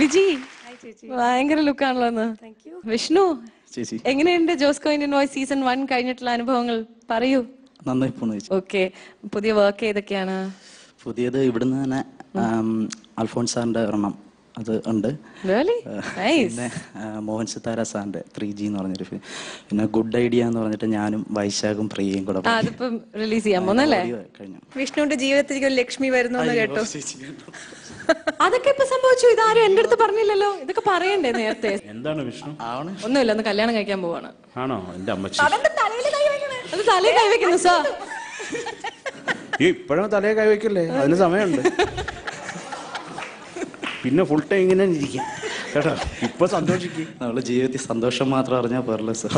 വിജി ഭയങ്കര ലുക്കാണല്ലോ ഇന്ന്. വിഷ്ണു എങ്ങനെയുണ്ട് ജോസ്കോ ഇന്ത്യൻ വോയ്സ് സീസൺ 1 കഴിഞ്ഞിട്ടുള്ള അനുഭവങ്ങൾ പറയൂ. നന്നായി പോണു. ഓക്കെ, പുതിയ വർക്ക് ഏതൊക്കെയാണ്? പുതിയത് ഇവിടുന്ന് തന്നെ അൽഫോൺസ് സാറിന്റെ ഒരെണ്ണം അത് ഉണ്ട്. പിന്നെ മോഹൻ സിത്താര സാറിന്റെ 3G എന്ന് പറഞ്ഞൊരു ഫിലിം. പിന്നെ ഗുഡ് ഐഡിയ എന്ന് പറഞ്ഞിട്ട് ഞാനും വൈശാഖും പ്രിയയും കൂടെ അതിപ്പം റിലീസ് ചെയ്യാൻ പോകുന്നല്ലേ? വിഷ്ണുവിന്റെ ജീവിതത്തിലേക്ക് ഒരു ലക്ഷ്മി വരുന്നു എന്ന് കേട്ടോ. അതൊക്കെ ഇപ്പൊ സംഭവിച്ചു. ഇതാരും എന്റെ അടുത്ത് പറഞ്ഞില്ലല്ലോ. ഇതൊക്കെ പറയണ്ടേ നേരത്തെ? എന്താണ് വിഷ്ണു? ഒന്നുമില്ല, ഒന്ന് കല്യാണം കഴിക്കാൻ പോവാണ്. ആണോ? എന്റെ അമ്മച്ചി അത് തലയിൽ കൈവയ്ക്കുന്നു സാർ. ഇപ്പോഴും തലയെ കൈവയ്ക്കല്ലേ, അതിന് സമയമുണ്ട്. പിന്നെ ഫുൾ ടൈം ഇങ്ങനെ ഇരിക്കാം കേട്ടോ. ഇപ്പൊ സന്തോഷിക്കും. നമ്മള് ജീവിതത്തിൽ സന്തോഷം മാത്രം അറിഞ്ഞാൽ പോരല്ലോ സാർ,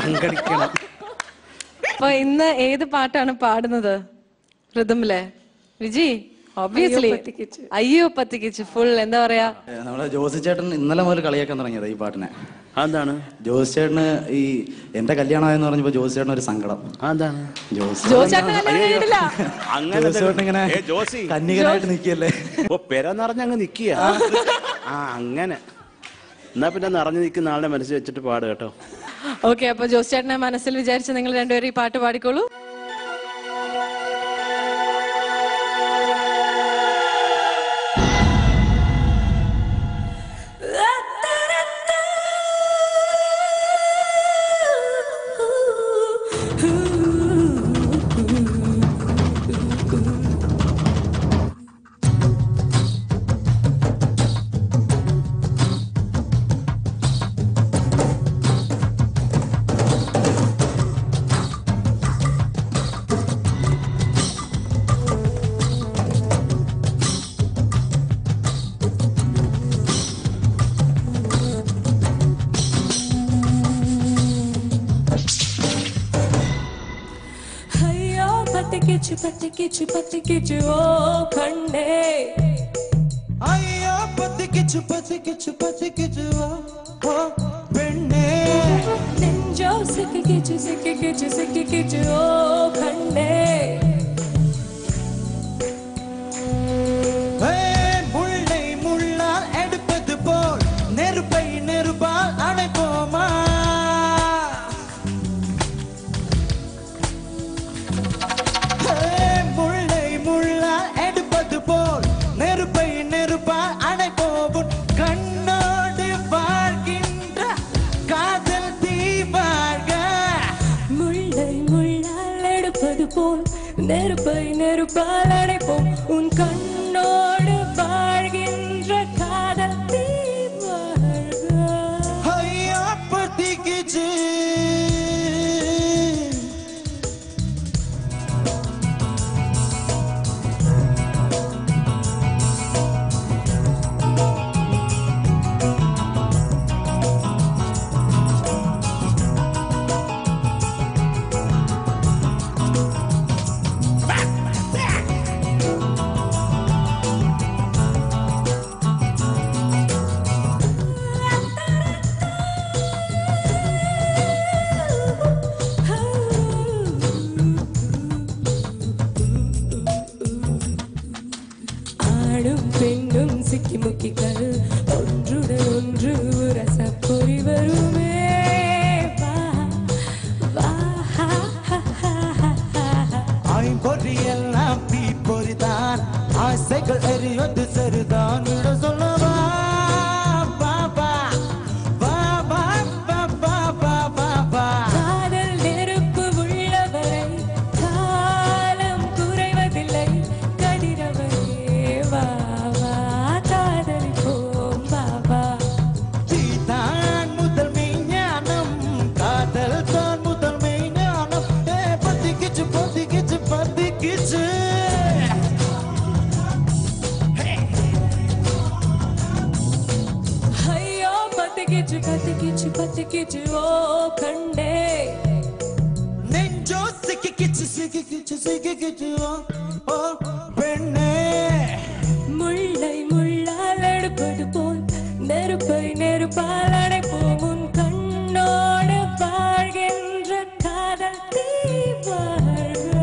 സംഘടിക്കണം. അപ്പൊ ഇന്ന് ഏത് പാട്ടാണ് പാടുന്നത്? റിതമിലെ വിജി ഒബ്വിയസ്ലി അയ്യോ പത്തിക്കിച്ച് ഫുൾ എന്താ പറയാ. നമ്മളെ ജോസി ചേട്ടൻ ഇന്നലെ മുതൽ കളിയാക്കാൻ തുടങ്ങിയത് ഈ പാട്ടിനെ. അതെന്താണ്? ജോസി ചേട്ടന് ഈ എന്റെ കല്യാണമായെന്ന് പറഞ്ഞപ്പോ ജോസി ചേട്ടൻ ഒരു സങ്കടം. അതെന്താണ്? ഇങ്ങനെ കന്യകനായിട്ട് നിക്കല്ലേ. ഓ, പെര നിറഞ്ഞങ്ങ് നിക്കുക. അങ്ങനെ എന്നാ പിന്നെ നിറഞ്ഞു നിൽക്കുന്ന ആളുടെ മനസ്സിൽ വെച്ചിട്ട് പാട് കേട്ടോ. ഓക്കെ, അപ്പൊ ജോസ് ചേട്ടനെ മനസ്സിൽ വിചാരിച്ച് നിങ്ങൾ രണ്ടുപേരും ഈ പാട്ട് പാടിക്കോളൂ. പത്തിക്കിച്ചു ഓ കണ്ടേ. അയ്യോ പത്തിക്കിച്ചു ഓ പെണ്ണേ. നെഞ്ചോ സിക്കിക്കിച്ചു ഓ കണ്ടേ. മുള്ളை മുള്ളാൽ എടുപ്പത് പോൽ നെരുപ്പை നെരുപ്പാൽ അணைப்போமா. நெருப்பை நெருப்பால் அணைப்போம் உன் கண்ணோடு வாழ்கின்ற காதல் தீ வாழ்க. ஐயா பத்திக்கிச்சு முக்கிகள் ஒன்றுடன் ஒன்று ரசப்பொறி வருமே. ஐம்பொறியெல்லாம் தீப்பொறிதான் ஆசைகள் எரிவது சரிதான் விட சொல்லவா. காதல் நெருப்பு உள்ளவரை காலம் குறைவதில்லை கதிரவரே வா. பத்திக்கிச்சு ஓ கண்டே. நெஞ்சோ சிக்கிக்கிச்சு ஓ பெண்ணே. முள்ளை முள்ளால் எடுப்பது போல் நெருப்பை நெருப்பால் அணைப்போம் உன் கண்ணோடு வாழ்கின்ற காதல் தீ வாழ்க.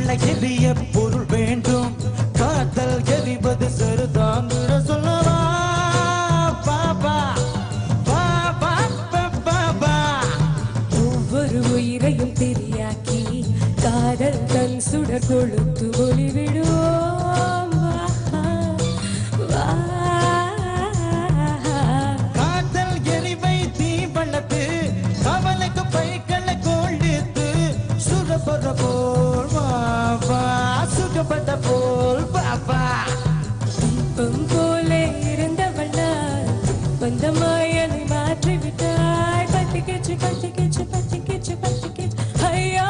உள்ள எரிய பொருள் வேண்டும் காதல் எரிவது சரிதான் சொல்லவா பாபா பாபா பாபா ஒவ்வொரு உயிரையும் தெரியாக்கி காதல் தன் சுடர் கொழுத்து ஒளிவிடுவோம் காதல் எரிவை தீ வளர்த்து கவலைக்கு பைகளை கொழுத்து சுடப்பட போல் பாபா சுடப்பட போல் பாபா தீபம் போலே இருந்தவள் பந்தமாய் அதை மாற்றிவிட்டாய் பத்திக்கிச்சு பத்திக்கிச்சு பத்திக்கிச்சு பத்திக்கிச்சு ஐயோ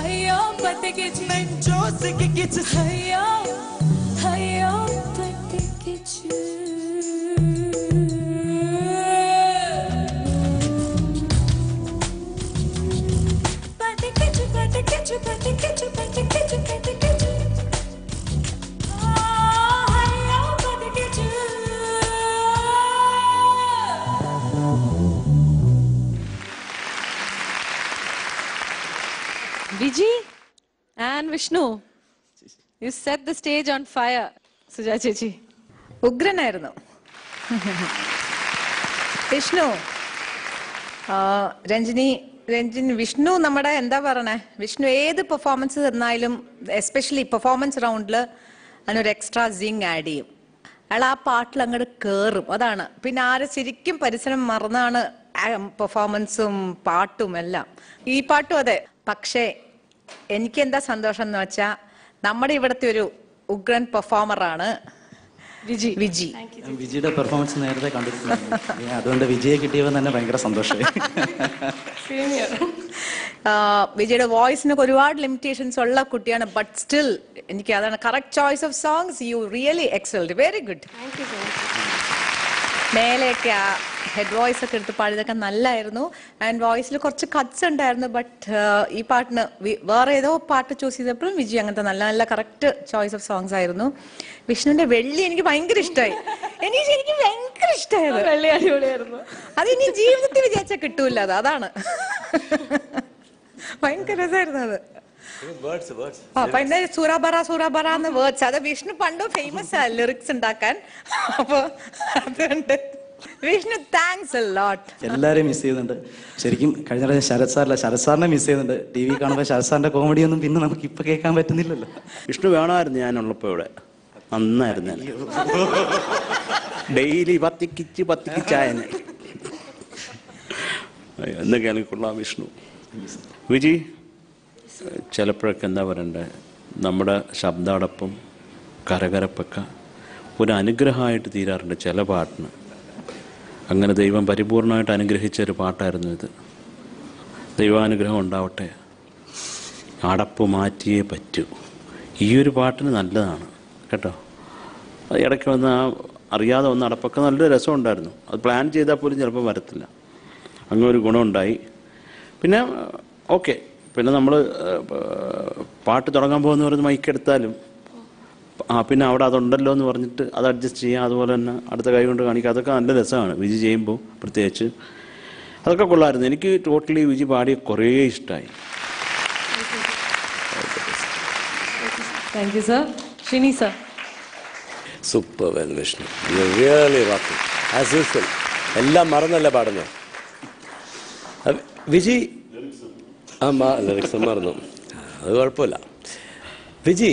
ஐயோ பத்திக்கிச்சு நெஞ்சோ சிக்கிக்கிச்சு ஐயோ ஐயோ பத்திக்கிச்சு பத்திக்கிச்சு பத்திக்கிச்சு பத்திக்கிச்சு பத்திக்கிச்சு பத்திக்கிச்சு ஐயோ பத்திக்கிச்சு Viji and Vishnu, you set the stage on fire. Suja Chechi. ഉഗ്രനായിരുന്നു. Vishnu, Ranjini Vishnu നമ്മുടെ എന്താ പറയണേ, വിഷ്ണു ഏത് പെർഫോമൻസ് തന്നാലും എസ്പെഷ്യലി പെർഫോമൻസ് റൗണ്ടിൽ അതിനൊരു എക്സ്ട്രാ സിങ് ആഡ് ചെയ്യും. അയാൾ ആ പാട്ടിൽ അങ്ങോട്ട് കയറും. അതാണ് പിന്നെ ആരെ ശരിക്കും പരിസരം മറന്നാണ് പെർഫോമൻസും പാട്ടും എല്ലാം. ഈ പാട്ടും അതെ. പക്ഷേ എനിക്ക് എന്താ സന്തോഷം എന്ന് വെച്ചാൽ നമ്മുടെ ഇവിടുത്തെ ഒരു ഉഗ്രൻ പെർഫോമറാണ് വിജി. വിജിയുടെ പെർഫോമൻസ് നേരത്തെ കണ്ടിട്ടുണ്ട്, അതുകൊണ്ട് വിജയെ കിട്ടിയപ്പോൾ തന്നെ ഭയങ്കര സന്തോഷമായി. വിജയുടെ വോയിസിനൊക്കെ ഒരുപാട് ലിമിറ്റേഷൻസ് ഉള്ള കുട്ടിയാണ്. ബട്ട് സ്റ്റിൽ എനിക്ക് അതാണ് correct choice of songs. You really excelled, very good. മേലെയൊക്കെ ആ ഹെഡ് വോയിസ് ഒക്കെ എടുത്ത് പാടിയതൊക്കെ നല്ലായിരുന്നു. ആൻഡ് വോയിസിൽ കുറച്ച് കട്ട്സ് ഉണ്ടായിരുന്നു. ബട്ട് ഈ പാട്ടിന് വേറെ ഏതോ പാട്ട് ചൂസ് ചെയ്തപ്പോഴും വിജയ് അങ്ങനത്തെ നല്ല നല്ല കറക്റ്റ് ചോയ്സ് ഓഫ് സോങ്സ് ആയിരുന്നു. വിഷ്ണുവിന്റെ വെള്ളി എനിക്ക് ഭയങ്കര ഇഷ്ടമായി. എനിക്ക് ഭയങ്കര ഇഷ്ടമായത്. വെള്ളി അടിപൊളിയായിരുന്നു. അത് ഇനി ജീവിതത്തിൽ വിചാരിച്ചാൽ കിട്ടൂല. അതാണ് ഭയങ്കര രസമായിരുന്നു അത്. പിന്നെ സൂറാബറ എന്ന വേർഡ്സ് അത് വിഷ്ണു പണ്ട് ഫേമസ് ആ ലിറിക്സ് ഉണ്ടാക്കാൻ. അപ്പൊ അതുകൊണ്ട് വിഷ്ണു താങ്ക്സ് എ ലോട്ട്. എല്ലാവരെയും മിസ് ചെയ്യുന്നുണ്ട് ശരിക്കും. കഴിഞ്ഞ പ്രാവശ്യം ശരത് സാറിനെ മിസ് ചെയ്യുന്നുണ്ട്. ടി വി കാണുമ്പോൾ ശരത് സാറിന്റെ കോമഡി ഒന്നും പിന്നെ നമുക്ക് ഇപ്പൊ കേൾക്കാൻ പറ്റുന്നില്ലല്ലോ. വിഷ്ണു വേണമായിരുന്നു ഞാനുള്ളപ്പോ ഇവിടെ. നന്നായിരുന്നു. ഡെയിലി പത്തിക്കിച്ചായനെ എന്തൊക്കെയാണ് കൊള്ളാം വിഷ്ണു. വിജി ചിലപ്പോഴൊക്കെ എന്താ പറയണ്ടേ, നമ്മുടെ ശബ്ദാടപ്പം കരകരപ്പൊക്കെ ഒരു അനുഗ്രഹമായിട്ട് തീരാറുണ്ട് ചില പാട്ടിന്. അങ്ങനെ ദൈവം പരിപൂർണമായിട്ട് അനുഗ്രഹിച്ച ഒരു പാട്ടായിരുന്നു ഇത്. ദൈവാനുഗ്രഹം ഉണ്ടാവട്ടെ. അടപ്പ് മാറ്റിയേ പറ്റൂ. ഈ ഒരു പാട്ടിന് നല്ലതാണ് കേട്ടോ. ഇടയ്ക്ക് വന്ന് അറിയാതെ വന്ന അടപ്പൊക്കെ നല്ലൊരു രസമുണ്ടായിരുന്നു. അത് പ്ലാൻ ചെയ്താൽ പോലും ചിലപ്പോൾ വരത്തില്ല. അങ്ങനെ ഒരു ഗുണമുണ്ടായി. പിന്നെ ഓക്കെ, പിന്നെ നമ്മൾ പാട്ട് തുടങ്ങാൻ പോകുന്ന പറഞ്ഞ് മൈക്കെടുത്താലും പിന്നെ അവിടെ അതുണ്ടല്ലോ എന്ന് പറഞ്ഞിട്ട് അത് അഡ്ജസ്റ്റ് ചെയ്യാം. അതുപോലെ തന്നെ അടുത്ത കൈ കൊണ്ട് കാണിക്കുക. അതൊക്കെ നല്ല രസമാണ് വിജി ചെയ്യുമ്പോൾ. പ്രത്യേകിച്ച് അതൊക്കെ കൊള്ളായിരുന്നു. എനിക്ക് ടോട്ടലി വിജി പാടിയ കുറേ ഇഷ്ടമായി. Thank you, sir. Shrini, sir. Super well, Vishnu. You're really rocking. As usual. എല്ലാം മറന്നല്ല പാടുന്നത്. വിജി ലിറിക്സ് മറന്നു, അത് കുഴപ്പമില്ല. Viji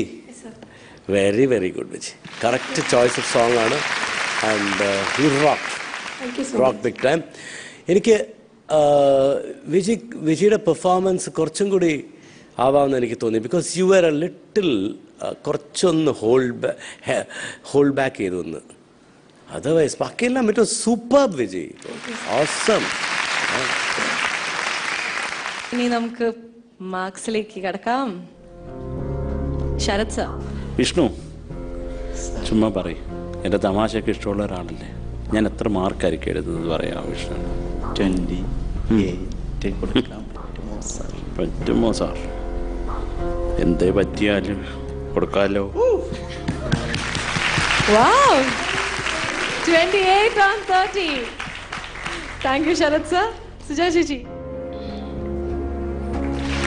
very very good. Viji correct choice of song ആണ്. And you rock big time. എനിക്ക് വിജിയുടെ പെർഫോമൻസ് കുറച്ചും കൂടി ആവാമെന്ന് എനിക്ക് തോന്നി. Because you are a little കുറച്ചൊന്ന് ഹോൾഡ് ബാക്ക് ചെയ്തു ഒന്ന്. അതർവൈസ് ബാക്കിയെല്ലാം it was super Viji. Awesome. ഇനി നമുക്ക് മാർക്സിലേക്ക് കടക്കാം. ശരത് സർ. വിഷ്ണു ചുമ്മാ പറയും. എൻ്റെ തമാശയൊക്കെ ഇഷ്ടമുള്ള ഒരാളല്ലേ. ഞാൻ എത്ര മാർക്കായിരിക്കും എഴുതുന്നത് പറയാം വിഷ്ണു? 28 കൊടുക്കാം. പറ്റുമോ സാർ? എന്തേ പറ്റിയാലും കൊടുക്കാമല്ലോ. Wow! 28 on 30. Thank you Sharath sir. Suja ചേച്ചി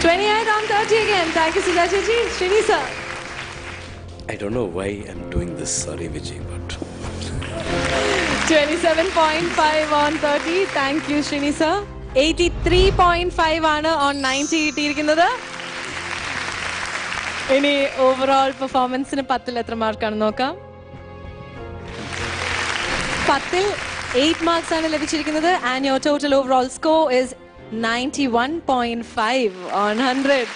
28 on 30 again. Thank you Suja Chechi. Srini sir. I don't know why I'm doing this. Sorry, Vijay, but 27.5 on 30. Thank you Srini sir. 83.5 ആണ് on 90 കിട്ടിയിരിക്കുന്നത്. ഇനി ഓവറോൾ പെർഫോമൻസിന് 10ൽ എത്ര മാർക്കാണ് നോക്കാം. 10ൽ 8 മാർക്സ് ആണ് ലഭിച്ചിരിക്കുന്നത്. And your total overall score is 91.5 on 100.